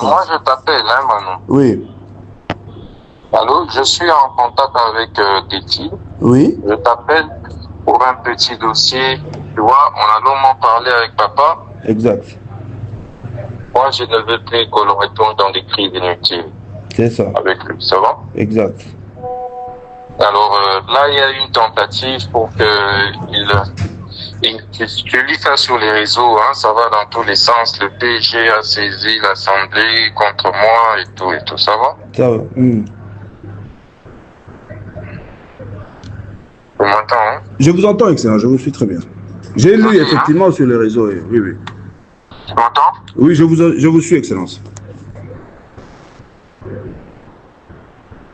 moi je t'appelle, hein, Manon. Oui. Allô, je suis en contact avec Titi. Oui. Je t'appelle pour un petit dossier. Tu vois, on a longuement parlé avec papa. Exact. Moi, je ne veux plus que l'on retourne dans des crises inutiles. C'est ça. Avec lui, ça va? Exact. Alors là, il y a une tentative pour que tu lis ça sur les réseaux, hein, ça va dans tous les sens. Le PG a saisi l'Assemblée contre moi et tout, ça va? Ça va. Tu m'entends, hein? Je vous entends, excellent, je vous suis très bien. J'ai lu effectivement sur les réseaux, oui, oui. Tu m'entends? Oui, je vous suis, excellence.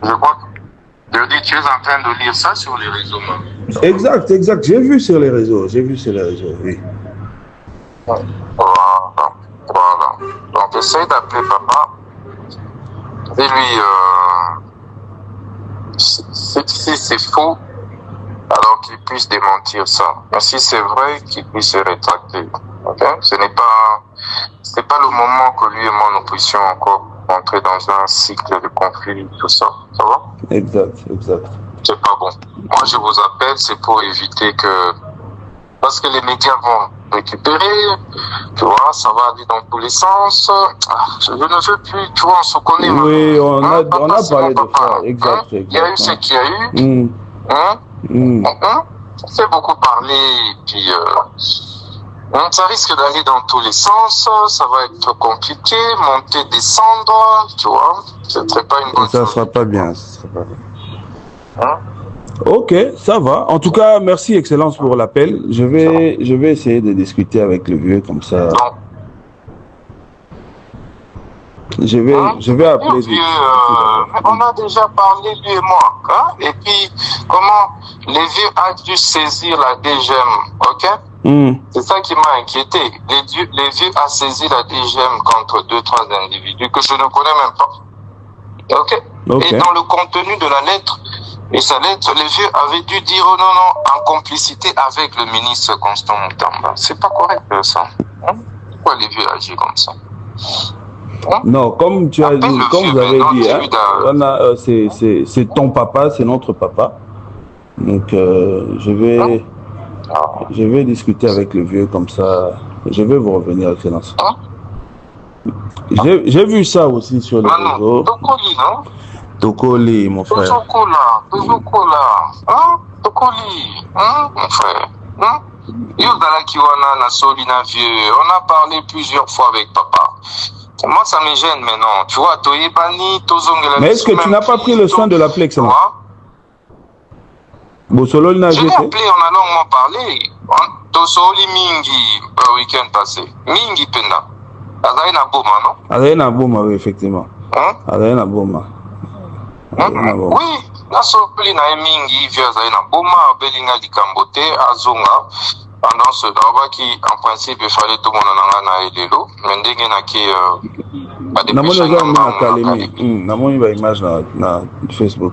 Je crois que tu es en train de lire ça sur les réseaux, man. Exact, exact. J'ai vu sur les réseaux, oui. Voilà. Donc, essaye d'appeler papa. Et lui, si c'est faux, alors qu'il puisse démentir ça. Mais si c'est vrai, qu'il puisse se rétracter. Okay? Ce n'est pas le moment que lui et moi nous puissions encore entrer dans un cycle de conflit, tout ça. Ça va? Exact, exact. C'est pas bon. Moi, je vous appelle, c'est pour éviter que... Parce que les médias vont récupérer, tu vois, ça va aller dans tous les sens. Je ne veux plus, tu vois, on se connaît. Oui, on a parlé de ça, exact. Il y a eu ce qu'il y a eu. Ça fait beaucoup parler, et puis ça risque d'aller dans tous les sens, ça va être compliqué, monter, descendre, tu vois, ce ne serait pas une bonne chose. Ça ne sera pas bien, Ok, ça va. En tout cas, merci Excellence pour l'appel. Je vais essayer de discuter avec le vieux comme ça. Non. Je vais appeler. Vieux, on a déjà parlé, lui et moi. Hein? Et puis, comment les vieux a dû saisir la DGM, ok? C'est ça qui m'a inquiété. Les vieux a saisi la DGM contre 2-3 individus que je ne connais même pas. Ok? Et dans le contenu de la lettre, et sa lettre, les vieux avaient dû dire oh, non, en complicité avec le ministre Constant Moutamba. C'est pas correct ça. Hein? Pourquoi les vieux agissent comme ça? Non, comme tu as dit, comme vous avez dit, hein, c'est ton papa, c'est notre papa. Donc je vais discuter avec le vieux comme ça. Je vais vous revenir, Excellence. J'ai vu ça aussi sur les réseaux. Tokoli, non? Tokoli, mon frère. Tozokola, hein? Tokoli, hein, mon frère. Hein? On a parlé plusieurs fois avec papa. Moi, ça me gêne maintenant. Tu vois, mais est-ce que tu n'as pas pris le soin de l'appeler, Excellence? Je l'ai appelé, on a longuement parlé. Tosoli Mingi, le week-end passé. Mingi Penda. Azaïna Boma, non? Azaïna Boma, oui, effectivement. Azaïna Boma. Oui, Nasopli na Mingi, via Azaïna Boma, Belinga di Kambote, Azunga. Pendant ce temps qui, en principe, il fallait tout le monde en ait l'élo. Mais dès qu'il y a image na Facebook.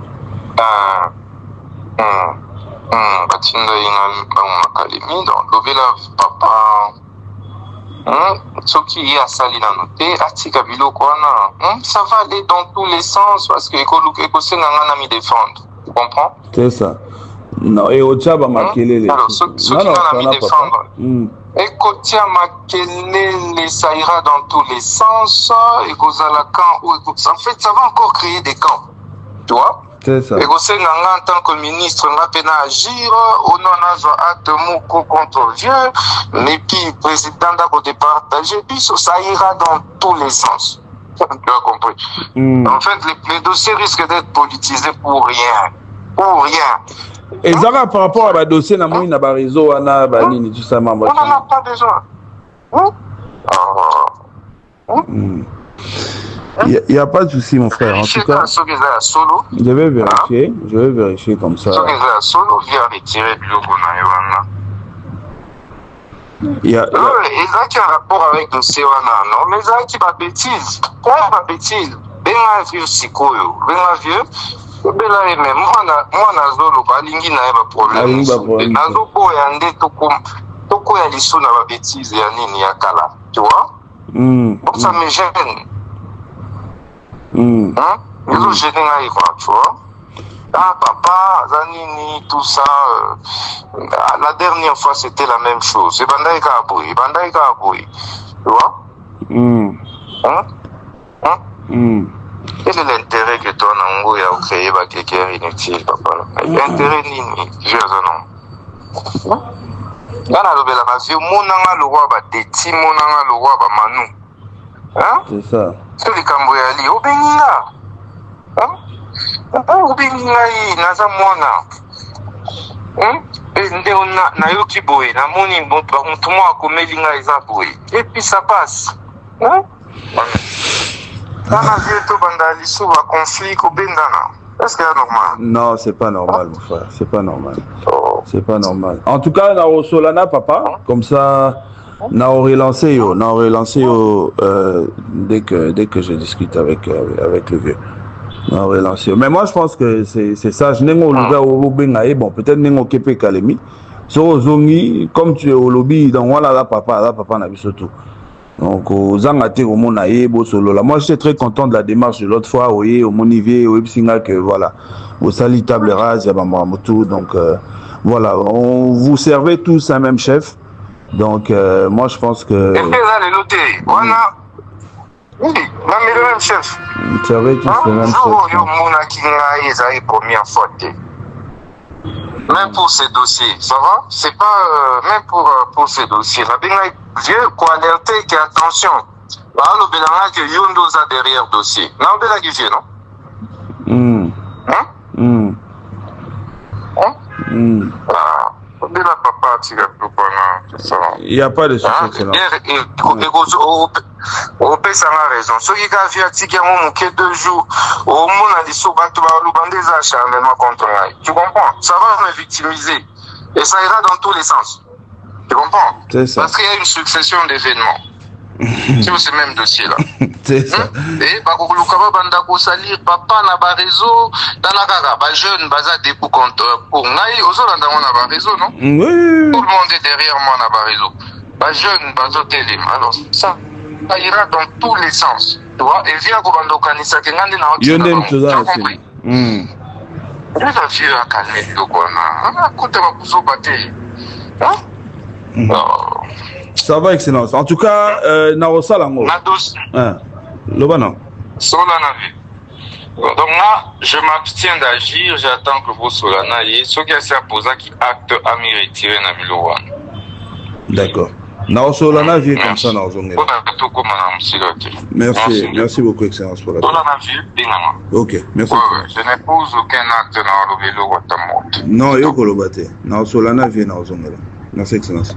Batinda ina académie donc lovela papa soki ya sali na noté atika biloko wana ça va aller dans tous les sens parce que ekosenga nga na mi défendre, tu comprends? C'est ça. Non, et Ochaba Makelele. Alors, soki nga na mi défendre ekotia Makelele, ça ira dans tous les sens, ekozala camp ou en fait ça va encore créer des camps, tu vois? C'est ça. Et aussi, en tant que ministre, on a pu agir, on a acte mouko contre vieux, mais puis président d'abord de partager, puis ça ira dans tous les sens. Tu as compris. En fait, les dossiers risquent d'être politisés pour rien. Pour rien. Et ça va par rapport à la dossier, on a un réseau, on a un banni, tout ça. On n'en a pas besoin. Il n'y a pas de souci, mon frère. En tout cas, je vais vérifier comme ça. Il y a un rapport avec le dossier, non? Mais il y a des bêtises. Pourquoi pas bêtises? Ben vieux sikoyo, ben vieux. Moi, nazolo balingi na eba problème. Nazo ya nde toko ya liso na ba bêtises ya nini ya kala, tu vois? Ça me gêne. Ils ont gêné quoi, tu vois. Ah, papa, Zanini, tout ça. La dernière fois, c'était la même chose. Et Bandaïka Aboui. Tu vois? Quel est l'intérêt que toi, Nango, y a créé quelqu'un inutile, papa? L'intérêt, Nini, je non. Gana lobela kasi monanga le roi ba Teti monanga le roi ba Manu. Hein? C'est ça. C'est le kambo ya li obenga. Hein? Obenga yi naza mwana. Hein? Et ndé na yoki boy na moni mutu mo akomeli nga eza boy. Et puis ça passe. Hein? Kana vieto banda liso ba conflit ko bendana. Est-ce que c'est normal? Non, c'est pas normal, mon frère. C'est pas normal. C'est pas normal. En tout cas, Nao Solana, papa, comme ça, Nao relancé dès que je discute avec le vieux. Nao relancé. Mais moi, je pense que c'est ça. Je n'ai pas bon, peut-être n'ai pas Kalemi. So Zongi, comme tu es au lobby, donc voilà, papa n'a vu surtout. Donc, aux Angati, au Monaïe, solo. Moi, j'étais très content de la démarche de l'autre fois, au Monivier, au Epsinga, que voilà, au Sali Table Rase, Yabamamoto. Donc, voilà, on vous servez tous un même chef. Donc, moi, je pense que. Et là, les lotés, voilà. Oui, mais le même chef. Vous servez tous le même chef. Même pour ces dossiers, ça va? C'est pas même pour ces dossiers. La vieux quoi alerter que attention. Le Belanga que Yondoza derrière dossier. Non, Belanga qui vient, non? Il n'y a pas de souci. Au ça a raison. Ceux qui ont vu à 2 jours, au monde a dit tu comprends? Ça va me victimiser. Et ça ira dans tous les sens. Tu comprends? C'est ça. Parce qu'il y a une succession d'événements. Sur ce même dossier-là. C'est ça. Et salir papa na ba réseau tanaka ba jeune baza debout contre pour ngai ozolanda na ba réseau non? Oui. Tout le monde est derrière moi na ba réseau. Ba jeune bazo télém. Alors ça ira dans tous les sens. Tu vois? Et via ko bando kanisa ke ngandi na tu as compris? Je la vieux a calmé le kona. Côté ba kuzo baté. Hein? Ça va, Excellence. En tout cas, Narosa Lango. Lobana. Solana. Donc là, je m'abstiens d'agir, j'attends que vous Solana y ce qui est posé qui acte à m'y retirer na Milowan. D'accord. Solana vient comme ça dans zone. Merci beaucoup, Excellence pour la. Solana vient, ok, merci. Je n'épouse aucun acte dans le vélo. Non, il y a Solana vient dans zone. Merci, Excellence.